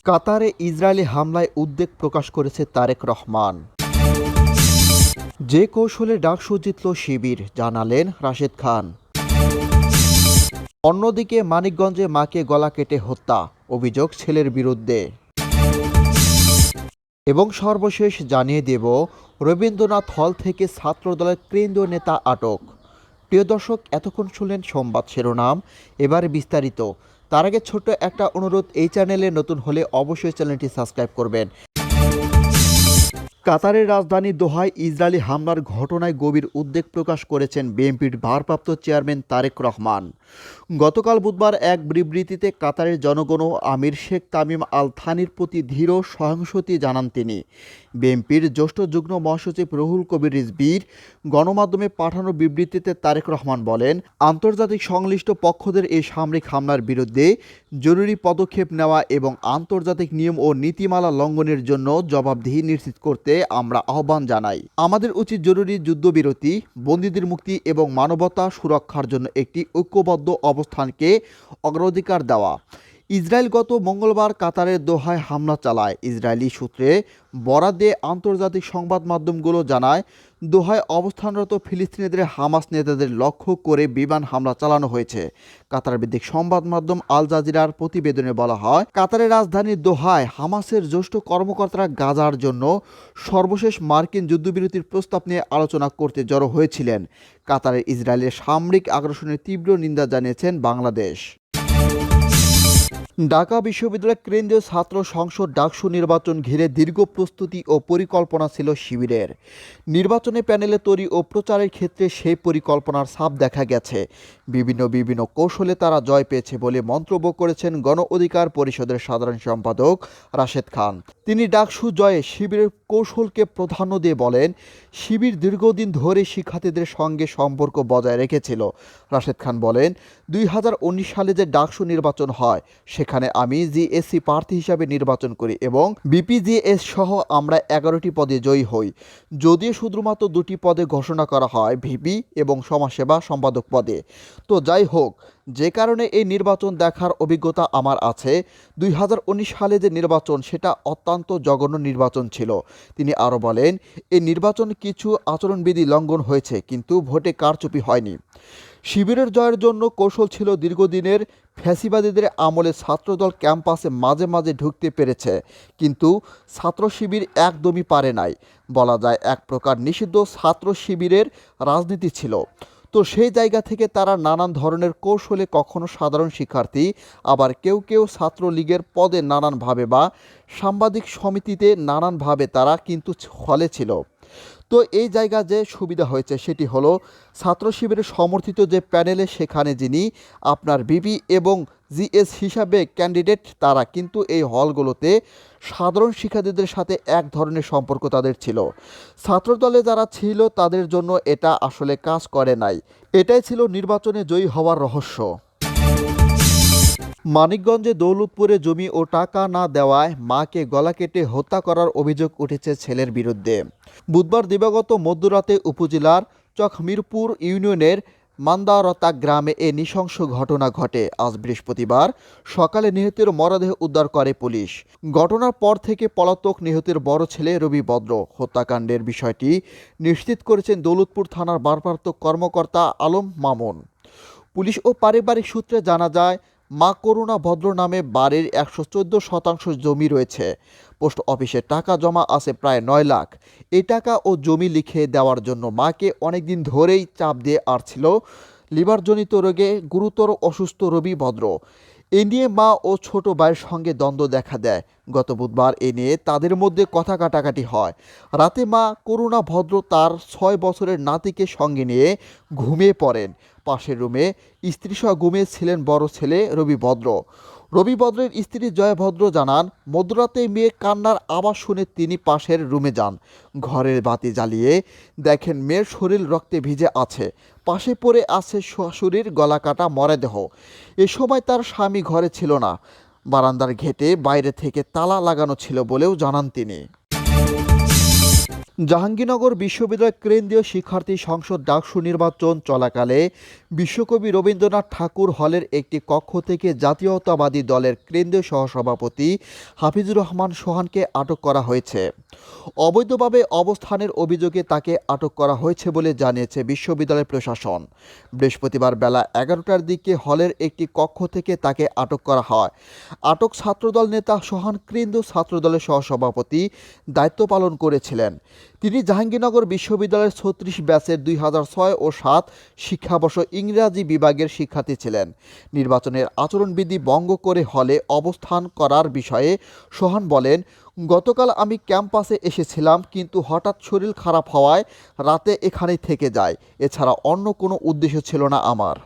কাতারে ইসরায়েলি হামলায় উদ্বেগ প্রকাশ করেছে তারেক রহমান। যে কৌশলে ডাকসু জিতল শিবির জানালেন রাশেদ খান। অন্যদিকে মানিকগঞ্জে মাকে গলা কেটে হত্যা, অভিযোগ ছেলের বিরুদ্ধে। এবং সর্বশেষ জানিয়ে দেব, রবীন্দ্রনাথ হল থেকে ছাত্রদলের কেন্দ্রীয় নেতা আটক। প্রিয় দর্শক, এতক্ষণ শুনলেন সংবাদ শিরোনাম, এবারে বিস্তারিত। তার আগে ছোট্ট একটা অনুরোধ, এই চ্যানেলে নতুন হলে অবশ্যই চ্যানেলটি সাবস্ক্রাইব করবেন। কাতারের রাজধানী দোহায় ইসরায়েলি হামলার ঘটনায় গভীর উদ্বেগ প্রকাশ করেছেন বিএনপির ভারপ্রাপ্ত চেয়ারম্যান তারেক রহমান। গতকাল বুধবার এক বিবৃতিতে কাতারের জনগণ ও আমির শেখ তামিম আল থানির প্রতি দৃঢ় সহিংসতি জানান তিনি। বিএনপির জ্যেষ্ঠ যুগ্ম মহাসচিব রুহুল কবির রিজভীর গণমাধ্যমে পাঠানো বিবৃতিতে তারেক রহমান বলেন, আন্তর্জাতিক সংশ্লিষ্ট পক্ষদের এই সামরিক হামলার বিরুদ্ধে জরুরি পদক্ষেপ নেওয়া এবং আন্তর্জাতিক নিয়ম ও নীতিমালা লঙ্ঘনের জন্য জবাবদিহি নিশ্চিত করতে আমরা আহ্বান জানাই। আমাদের উচিত জরুরি যুদ্ধবিরতি, বন্দীদের মুক্তি এবং মানবতা সুরক্ষার জন্য একটি ঐক্যবদ্ধ অবস্থানকে অগ্রাধিকার দেওয়া। ইসরায়েল গত মঙ্গলবার কাতারের দোহায় হামলা চালায়। ইসরায়েলি সূত্রে বরাত দিয়ে আন্তর্জাতিক সংবাদ মাধ্যমগুলো জানায়, দোহায় অবস্থানরত ফিলিস্তিনিদের হামাস নেতাদের লক্ষ্য করে বিমান হামলা চালানো হয়েছে। কাতার ভিত্তিক সংবাদ মাধ্যম আল জাজিরার প্রতিবেদনে বলা হয়, কাতারের রাজধানী দোহায় হামাসের জ্যেষ্ঠ কর্মকর্তারা গাজার জন্য সর্বশেষ মার্কিন যুদ্ধবিরতির প্রস্তাব নিয়ে আলোচনা করতে জড়ো হয়েছিলেন। কাতারের ইসরায়েলের সামরিক আগ্রাসনের তীব্র নিন্দা জানিয়েছেন বাংলাদেশ। ঢাকা বিশ্ববিদ্যালয়ের কেন্দ্রীয় ছাত্র সংসদ ডাকসু নির্বাচন ঘিরে দীর্ঘ প্রস্তুতি ও পরিকল্পনা ছিল শিবিরের। নির্বাচনে প্যানেলে তৈরি ও প্রচারের ক্ষেত্রে সেই পরিকল্পনার ছাপ দেখা গেছে। বিভিন্ন কৌশলে তারা জয় পেয়েছে বলে মন্তব্য করেছেন গণ অধিকার পরিষদের সাধারণ সম্পাদক রাশেদ খান। তিনি ডাকসু জয়ে শিবিরের কৌশলকে প্রাধান্য দিয়ে বলেন, শিবির দীর্ঘদিন ধরে শিক্ষার্থীদের সঙ্গে সম্পর্ক বজায় রেখেছিল। রাশেদ খান বলেন, 2019 সালে যে ডাকসু নির্বাচন হয় সেখানে আমি জিএসসি প্রার্থী হিসাবে নির্বাচন করি এবং বিপিজিএস সহ আমরা 11টি পদে জয়ী হই। যদিও শুধুমাত্র 2টি পদে ঘোষণা করা হয়, ভিপি এবং সমাজসেবা সম্পাদক পদে। তো যাই হোক, যে কারণে এই নির্বাচন দেখার অভিজ্ঞতা আমার আছে। 2019 সালে যে নির্বাচন সেটা অত্যন্ত জঘন্য নির্বাচন ছিল। তিনি আরও বলেন, এই নির্বাচন কিছু আচরণবিধি লঙ্ঘন হয়েছে, কিন্তু ভোটে কারচুপি হয়নি। শিবিরের জয়ের জন্য কৌশল ছিল দীর্ঘদিনের ফ্যাসিবাদীদের আমলে ছাত্রদল ক্যাম্পাসে মাঝে মাঝে ঢুকতে পেরেছে, কিন্তু ছাত্র শিবির একদমই পারে নাই। বলা যায় এক প্রকার নিষিদ্ধ ছাত্র শিবিরের রাজনীতি ছিল। তো সেই জায়গা থেকে তারা নানান ধরনের কৌশলে কখনো সাধারণ শিক্ষার্থী, আবার কেউ ছাত্রলীগের পদে নানানভাবে বা সাংবাদিক সমিতিতে নানানভাবে তারা কিন্তু হলে ছিল। তো এই জায়গা যে সুবিধা হয়েছে সেটি হলো ছাত্র শিবিরের সমর্থিত যে প্যানেলে সেখানে যিনি আপনার বিপি এবং জিএস হিসাবে ক্যান্ডিডেট, তারা কিন্তু এই হলগুলোতে সাধারণ শিক্ষার্থীদের সাথে এক ধরনের সম্পর্ক তাদের ছিল। ছাত্রদলে যারা ছিল তাদের জন্য এটা আসলে কাজ করে নাই। এটাই ছিল নির্বাচনে জয়ী হওয়ার রহস্য। মানিকগঞ্জে দৌলতপুরে জমি ও টাকা না দেওয়ায় মাকে গলা কেটে হত্যা করার অভিযোগ উঠেছে ছেলের বিরুদ্ধে। বুধবার দিবাগত মধ্যরাতে উপজেলার চকমিরপুর ইউনিয়নের মান্দারতা গ্রামে এ নৃশংস ঘটনা ঘটে। আজ বৃহস্পতিবার সকালে নিহতের মরদেহ উদ্ধার করে পুলিশ। ঘটনার পর থেকে পলাতক নিহতের বড় ছেলে রবি ভদ্র। হত্যাকাণ্ডের বিষয়টি নিশ্চিত করেছেন দৌলতপুর থানার ভারপ্রাপ্ত কর্মকর্তা আলম মামুন। পুলিশ ও পারিবারিক সূত্রে জানা যায়, মা করুণা ভদ্র নামে বাড়ির 114% জমি রয়েছে। পোস্ট অফিসে টাকা জমা আছে প্রায় 9 লাখ। এই টাকা ও জমি লিখে দেওয়ার জন্য মাকে অনেকদিন ধরেই চাপ দিয়ে আসছিল লিভারজনিত রোগে গুরুতর অসুস্থ রবি ভদ্র। এ নিয়ে মা ও ছোট ভাইয়ের সঙ্গে দ্বন্দ্ব দেখা দেয়। গত বুধবার এ নিয়ে তাদের মধ্যে কথা কাটাকাটি হয়। রাতে মা করুণা ভদ্র তার 6 বছরের নাতিকে সঙ্গে নিয়ে ঘুমিয়ে পড়েন। পাশের রুমে স্ত্রীসহ ঘুমিয়েছিলেন বড় ছেলে রবি ভদ্র। রবি ভদ্রের স্ত্রী জয়া ভদ্র জানান, মধ্যরাতে মেয়ে কান্নার আওয়াজ শুনে তিনি পাশের রুমে যান। ঘরের বাতি জ্বালিয়ে দেখেন মেয়ের শরীর রক্তে ভিজে আছে। পাশে পড়ে আছে শাশুড়ির গলা কাটা মরদেহ। এ সময় তার স্বামী ঘরে ছিল না। বারান্দার ঘেটে বাইরে থেকে তালা লাগানো ছিল বলেও জানান তিনি। জাহাঙ্গীরনগর বিশ্ববিদ্যালয় কেন্দ্রীয় শিক্ষার্থী সংসদ ডাকসু নির্বাচন চলাকালে বিশ্বকবি রবীন্দ্রনাথ ঠাকুর হলের একটি কক্ষ থেকে জাতীয়তাবাদী দলের কেন্দ্রীয় সহসভাপতি হাফিজুর রহমান সোহানকে আটক করা হয়েছে। অবৈধভাবে অবস্থানের অভিযোগে তাকে আটক করা হয়েছে বলে জানিয়েছে বিশ্ববিদ্যালয় প্রশাসন। বৃহস্পতিবার বেলা 11টার দিকে হলের একটি কক্ষ থেকে তাকে আটক করা হয়। আটক ছাত্রদল নেতা সোহান কেন্দ্রীয় ছাত্রদলের সহসভাপতি দায়িত্ব পালন করেছিলেন। তিনি জাহাঙ্গীরনগর বিশ্ববিদ্যালয়ের 36 ব্যাচের 2006 ও 7 শিক্ষাবর্ষ ইংরাজি বিভাগের শিক্ষার্থী ছিলেন। নির্বাচনের আচরণবিধি ভঙ্গ করে হলে অবস্থান করার বিষয়ে সোহান বলেন, গতকাল আমি ক্যাম্পাসে এসেছিলাম, কিন্তু হঠাৎ শরীর খারাপ হওয়ায় রাতে এখানেই থেকে যায়। এছাড়া অন্য কোনো উদ্দেশ্য ছিল না আমার।